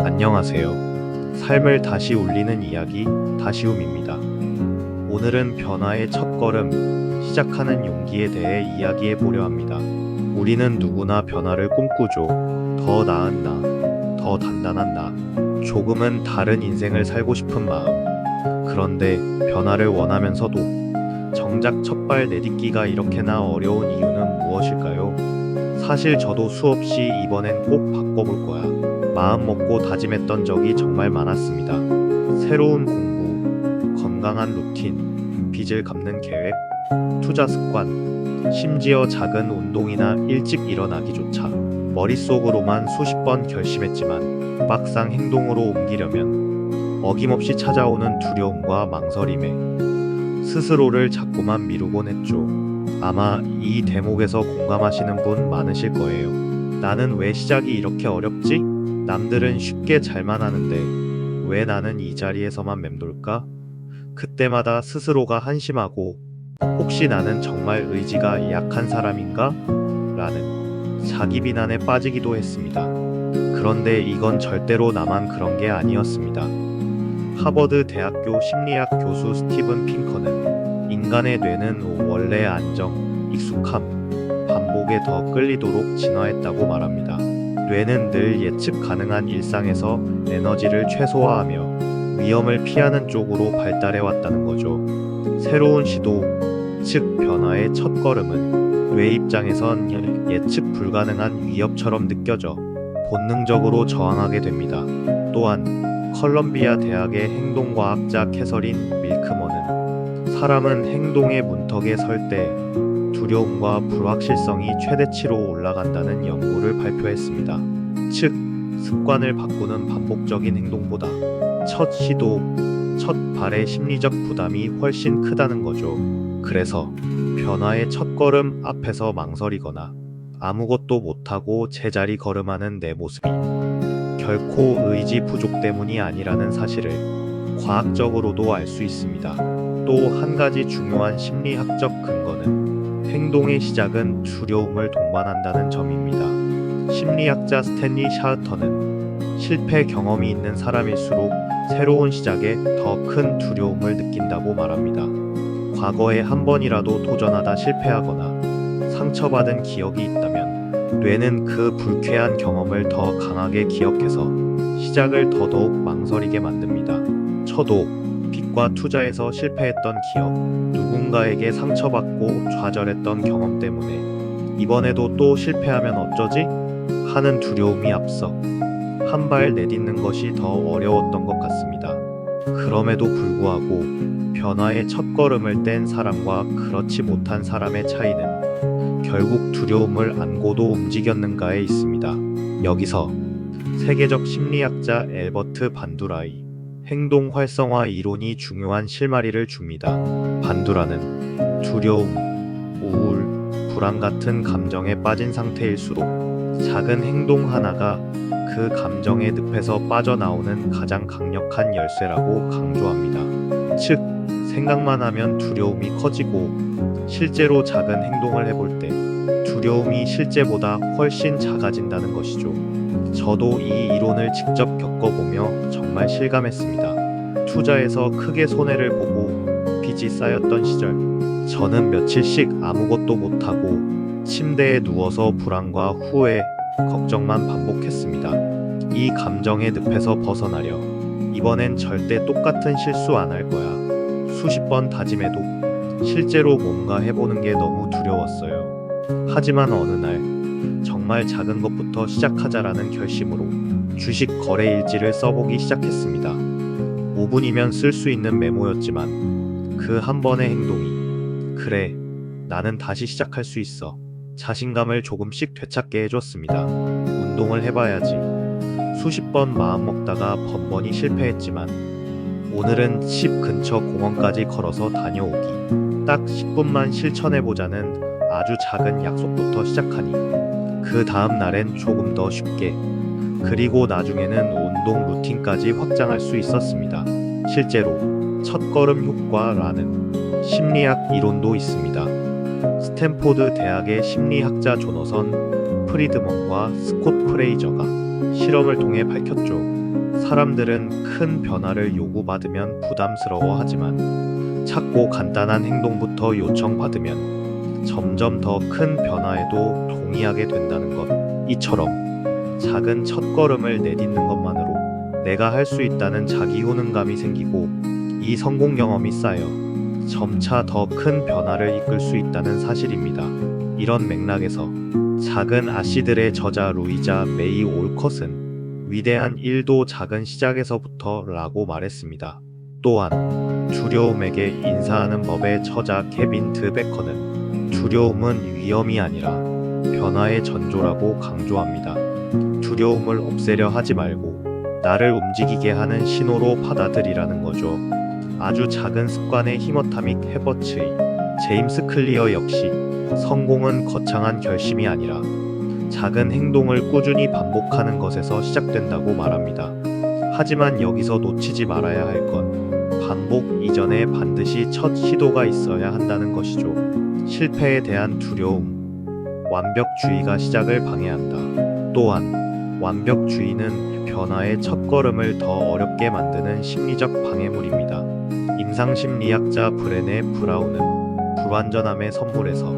안녕하세요. 삶을 다시 울리는 이야기 다시움입니다. 오늘은 변화의 첫걸음, 시작하는 용기에 대해 이야기해 보려 합니다. 우리는 누구나 변화를 꿈꾸죠. 더 나은 나, 더 단단한 나, 조금은 다른 인생을 살고 싶은 마음. 그런데 변화를 원하면서도 정작 첫발 내딛기가 이렇게나 어려운 이유는 무엇일까요? 사실 저도 수없이 이번엔 꼭 바꿔볼 거야. 마음 먹고 다짐했던 적이 정말 많았습니다. 새로운 공부, 건강한 루틴, 빚을 갚는 계획, 투자 습관, 심지어 작은 운동이나 일찍 일어나기조차 머릿속으로만 수십 번 결심했지만 막상 행동으로 옮기려면 어김없이 찾아오는 두려움과 망설임에 스스로를 자꾸만 미루곤 했죠. 아마 이 대목에서 공감하시는 분 많으실 거예요. 나는 왜 시작이 이렇게 어렵지? 남들은 쉽게 잘만 하는데 왜 나는 이 자리에서만 맴돌까? 그때마다 스스로가 한심하고 혹시 나는 정말 의지가 약한 사람인가? 라는 자기 비난에 빠지기도 했습니다. 그런데 이건 절대로 나만 그런 게 아니었습니다. 하버드 대학교 심리학 교수 스티븐 핑커는 인간의 뇌는 원래 안정, 익숙함, 반복에 더 끌리도록 진화했다고 말합니다. 뇌는 늘 예측 가능한 일상에서 에너지를 최소화하며 위험을 피하는 쪽으로 발달해 왔다는 거죠. 새로운 시도, 즉 변화의 첫걸음은 뇌 입장에선 예측 불가능한 위협처럼 느껴져 본능적으로 저항하게 됩니다. 또한 컬럼비아 대학의 행동과학자 캐서린 밀크먼은 사람은 행동의 문턱에 설 때 두려움과 불확실성이 최대치로 올라간다는 연구를 발표했습니다. 즉, 습관을 바꾸는 반복적인 행동보다 첫 시도, 첫 발의 심리적 부담이 훨씬 크다는 거죠. 그래서 변화의 첫걸음 앞에서 망설이거나 아무것도 못하고 제자리 걸음하는 내 모습이 결코 의지 부족 때문이 아니라는 사실을 과학적으로도 알 수 있습니다. 또 한 가지 중요한 심리학적 근거는 행동의 시작은 두려움을 동반한다는 점입니다. 심리학자 스탠리 샤흐터는 실패 경험이 있는 사람일수록 새로운 시작에 더 큰 두려움을 느낀다고 말합니다. 과거에 한 번이라도 도전하다 실패하거나 상처받은 기억이 있다면 뇌는 그 불쾌한 경험을 더 강하게 기억해서 시작을 더더욱 망설이게 만듭니다. 저도 빚과 투자에서 실패했던 기억, 누군가에게 상처받고 좌절했던 경험 때문에 이번에도 또 실패하면 어쩌지? 하는 두려움이 앞서 한 발 내딛는 것이 더 어려웠던 것 같습니다. 그럼에도 불구하고 변화의 첫걸음을 뗀 사람과 그렇지 못한 사람의 차이는 결국 두려움을 안고도 움직였는가에 있습니다. 여기서 세계적 심리학자 앨버트 반두라의 행동 활성화 이론이 중요한 실마리를 줍니다. 반두라는 두려움, 우울, 불안 같은 감정에 빠진 상태일수록 작은 행동 하나가 그 감정의 늪에서 빠져나오는 가장 강력한 열쇠라고 강조합니다. 즉, 생각만 하면 두려움이 커지고 실제로 작은 행동을 해볼 때 두려움이 실제보다 훨씬 작아진다는 것이죠. 저도 이 이론을 직접 겪어보며 정말 실감했습니다. 투자에서 크게 손해를 보고 빚이 쌓였던 시절, 저는 며칠씩 아무것도 못하고 침대에 누워서 불안과 후회, 걱정만 반복했습니다. 이 감정의 늪에서 벗어나려 이번엔 절대 똑같은 실수 안 할 거야. 수십 번 다짐해도 실제로 뭔가 해보는 게 너무 두려웠어요. 하지만 어느 날 정말 작은 것부터 시작하자라는 결심으로 주식 거래 일지를 써보기 시작했습니다. 5분이면 쓸 수 있는 메모였지만 그 한 번의 행동이 그래, 나는 다시 시작할 수 있어. 자신감을 조금씩 되찾게 해줬습니다. 운동을 해봐야지. 수십 번 마음먹다가 번번이 실패했지만 오늘은 집 근처 공원까지 걸어서 다녀오기. 딱 10분만 실천해보자는 아주 작은 약속부터 시작하니 그 다음 날엔 조금 더 쉽게, 그리고 나중에는 운동 루틴까지 확장할 수 있었습니다. 실제로 첫걸음 효과라는 심리학 이론도 있습니다. 스탠포드 대학의 심리학자 조너선 프리드먼과 스콧 프레이저가 실험을 통해 밝혔죠. 사람들은 큰 변화를 요구받으면 부담스러워하지만 작고 간단한 행동부터 요청받으면 점점 더 큰 변화에도 동의하게 된다는 것. 이처럼 작은 첫걸음을 내딛는 것만으로 내가 할 수 있다는 자기 효능감이 생기고 이 성공 경험이 쌓여 점차 더 큰 변화를 이끌 수 있다는 사실입니다. 이런 맥락에서 작은 아씨들의 저자 루이자 메이 올컷은 위대한 일도 작은 시작에서부터 라고 말했습니다. 또한 두려움에게 인사하는 법의 저자 케빈 드베커는 두려움은 위험이 아니라 변화의 전조라고 강조합니다. 두려움을 없애려 하지 말고 나를 움직이게 하는 신호로 받아들이라는 거죠. 아주 작은 습관의 히머타믹 해버츠의 제임스 클리어 역시 성공은 거창한 결심이 아니라 작은 행동을 꾸준히 반복하는 것에서 시작된다고 말합니다. 하지만 여기서 놓치지 말아야 할 건 반복 이전에 반드시 첫 시도가 있어야 한다는 것이죠. 실패에 대한 두려움, 완벽주의가 시작을 방해한다. 또한 완벽주의는 변화의 첫걸음을 더 어렵게 만드는 심리적 방해물입니다. 임상심리학자 브레네 브라운은 불완전함의 선물에서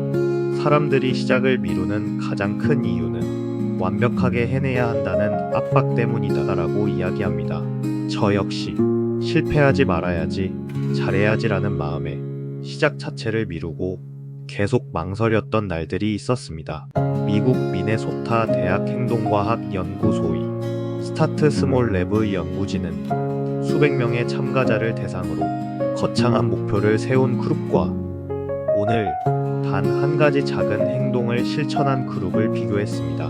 사람들이 시작을 미루는 가장 큰 이유는 완벽하게 해내야 한다는 압박 때문이다라고 이야기합니다. 저 역시 실패하지 말아야지, 잘해야지라는 마음에 시작 자체를 미루고 계속 망설였던 날들이 있었습니다. 미국 미네소타 대학 행동과학 연구소의 스타트 스몰 랩의 연구진은 수백 명의 참가자를 대상으로 거창한 목표를 세운 그룹과 오늘 단 한 가지 작은 행동을 실천한 그룹을 비교했습니다.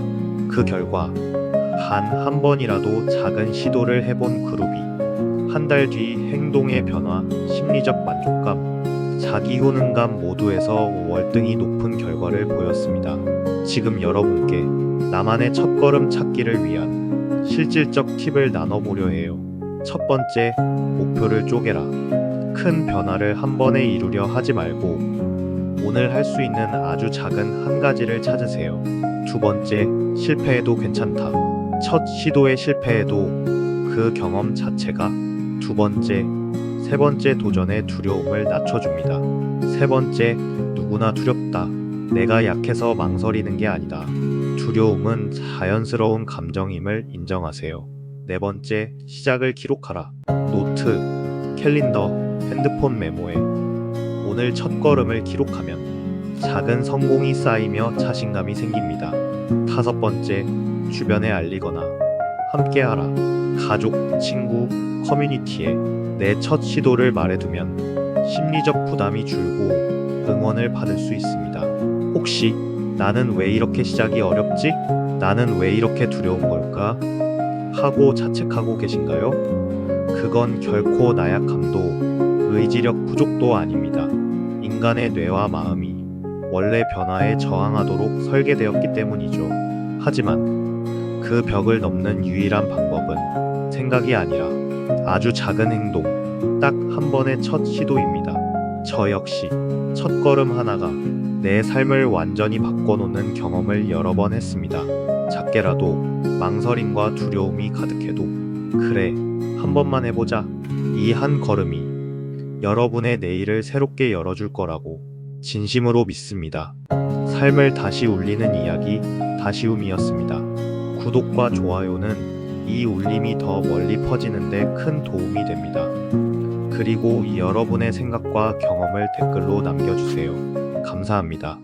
그 결과 한 번이라도 작은 시도를 해본 그룹이 한 달 뒤 행동의 변화, 심리적 만족감, 자기 효능감 모두에서 월등히 높은 결과를 보였습니다. 지금 여러분께 나만의 첫걸음 찾기를 위한 실질적 팁을 나눠보려 해요. 첫 번째, 목표를 쪼개라. 큰 변화를 한 번에 이루려 하지 말고 오늘 할 수 있는 아주 작은 한 가지를 찾으세요. 두 번째, 실패해도 괜찮다. 첫 시도의 실패해도 그 경험 자체가 두 번째, 세 번째 도전의 두려움을 낮춰줍니다. 세 번째, 누구나 두렵다. 내가 약해서 망설이는 게 아니다. 두려움은 자연스러운 감정임을 인정하세요. 네 번째, 시작을 기록하라. 노트, 캘린더, 핸드폰 메모에 오늘 첫걸음을 기록하면 작은 성공이 쌓이며 자신감이 생깁니다. 다섯 번째, 주변에 알리거나 함께하라. 가족, 친구, 커뮤니티에 내 첫 시도를 말해두면 심리적 부담이 줄고 응원을 받을 수 있습니다. 혹시 나는 왜 이렇게 시작이 어렵지? 나는 왜 이렇게 두려운 걸까? 하고 자책하고 계신가요? 그건 결코 나약함도 의지력 부족도 아닙니다. 인간의 뇌와 마음이 원래 변화에 저항하도록 설계되었기 때문이죠. 하지만 그 벽을 넘는 유일한 방법은 생각이 아니라 아주 작은 행동, 딱 한 번의 첫 시도입니다. 저 역시 첫걸음 하나가 내 삶을 완전히 바꿔놓는 경험을 여러 번 했습니다. 작게라도 망설임과 두려움이 가득해도 그래, 한 번만 해보자. 이 한 걸음이 여러분의 내일을 새롭게 열어줄 거라고 진심으로 믿습니다. 삶을 다시 울리는 이야기, 다시움이었습니다. 구독과 좋아요는 이 울림이 더 멀리 퍼지는데 큰 도움이 됩니다. 그리고 여러분의 생각과 경험을 댓글로 남겨주세요. 감사합니다.